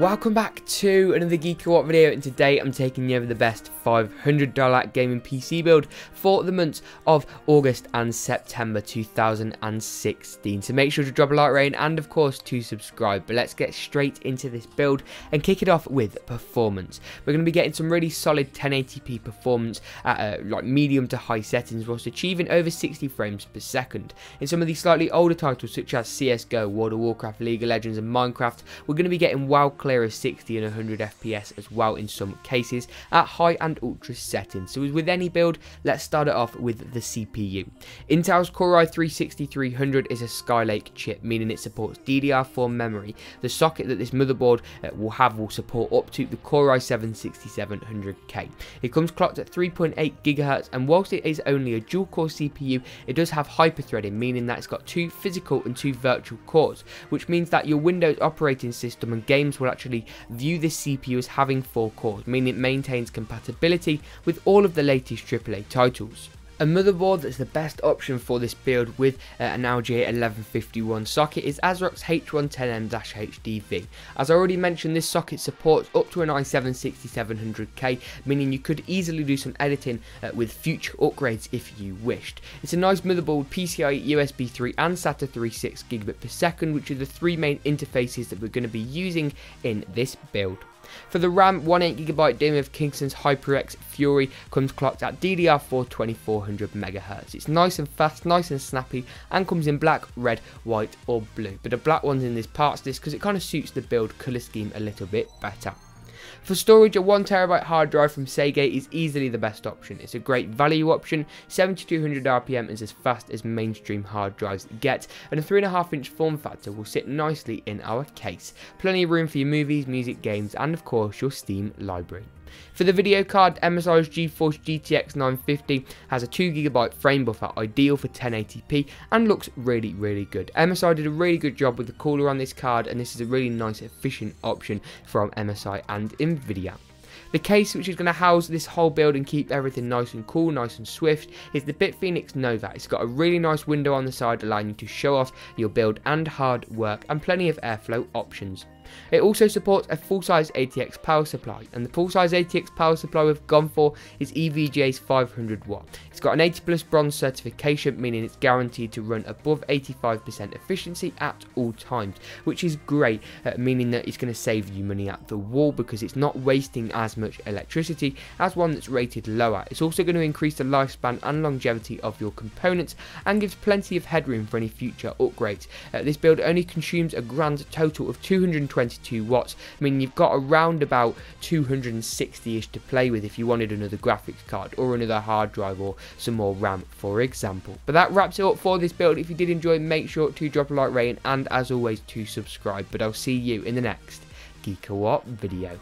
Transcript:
Welcome back to another GeekaWhat video, and today I'm taking you over the best $500 gaming PC build for the months of August and September 2016. So make sure to drop a like rating and of course to subscribe. But let's get straight into this build and kick it off with performance. We're going to be getting some really solid 1080p performance at like medium to high settings, whilst achieving over 60 frames per second. In some of these slightly older titles such as CSGO, World of Warcraft, League of Legends and Minecraft, we're going to be getting well clear of 60 and 100 FPS as well in some cases at high and ultra settings. So as with any build, let's start it off with the CPU. Intel's Core i3-6300 is a Skylake chip, meaning it supports DDR4 memory. The socket that this motherboard will support up to the Core i7-6700K. It comes clocked at 3.8 GHz, and whilst it is only a dual core CPU, it does have hyperthreading, meaning that it's got 2 physical and 2 virtual cores, which means that your Windows operating system and games will actually view this CPU as having 4 cores, meaning it maintains compatibility with all of the latest AAA titles. A motherboard that's the best option for this build with an LGA 1151 socket is ASRock's H110M-HDV. As I already mentioned, this socket supports up to an i7-6700K, meaning you could easily do some editing with future upgrades if you wished. It's a nice motherboard with PCIe, USB 3 and SATA 3.6 gigabit per second, which are the 3 main interfaces that we're going to be using in this build. For the RAM, one 8GB DIMM of Kingston's HyperX Fury comes clocked at DDR4 2400 MHz. It's nice and fast, nice and snappy, and comes in black, red, white or blue. But the black one's in this parts list because it kind of suits the build colour scheme a little bit better. For storage, a 1TB hard drive from Seagate is easily the best option. It's a great value option. 7200 RPM is as fast as mainstream hard drives get, and a 3.5-inch form factor will sit nicely in our case. Plenty of room for your movies, music, games, and of course your Steam library. For the video card, MSI's GeForce GTX 950 has a 2GB frame buffer, ideal for 1080p, and looks really good. MSI did a really good job with the cooler on this card, and this is a really nice efficient option from MSI and NVIDIA. The case, which is going to house this whole build and keep everything nice and cool, nice and swift, is the Bitfenix Nova. It's got a really nice window on the side allowing you to show off your build and hard work, and plenty of airflow options. It also supports a full-size ATX power supply, and the full-size ATX power supply we've gone for is EVGA's 500 watt. It's got an 80+ bronze certification, meaning it's guaranteed to run above 85% efficiency at all times, which is great, meaning that it's going to save you money at the wall because it's not wasting as much electricity as one that's rated lower. It's also going to increase the lifespan and longevity of your components and gives plenty of headroom for any future upgrades. This build only consumes a grand total of 222 watts, meaning you've got around about 260-ish to play with if you wanted another graphics card or another hard drive or some more RAM, for example. But that wraps it up for this build. If you did enjoy, make sure to drop a like rating and as always to subscribe. But I'll see you in the next GeekaWhat video.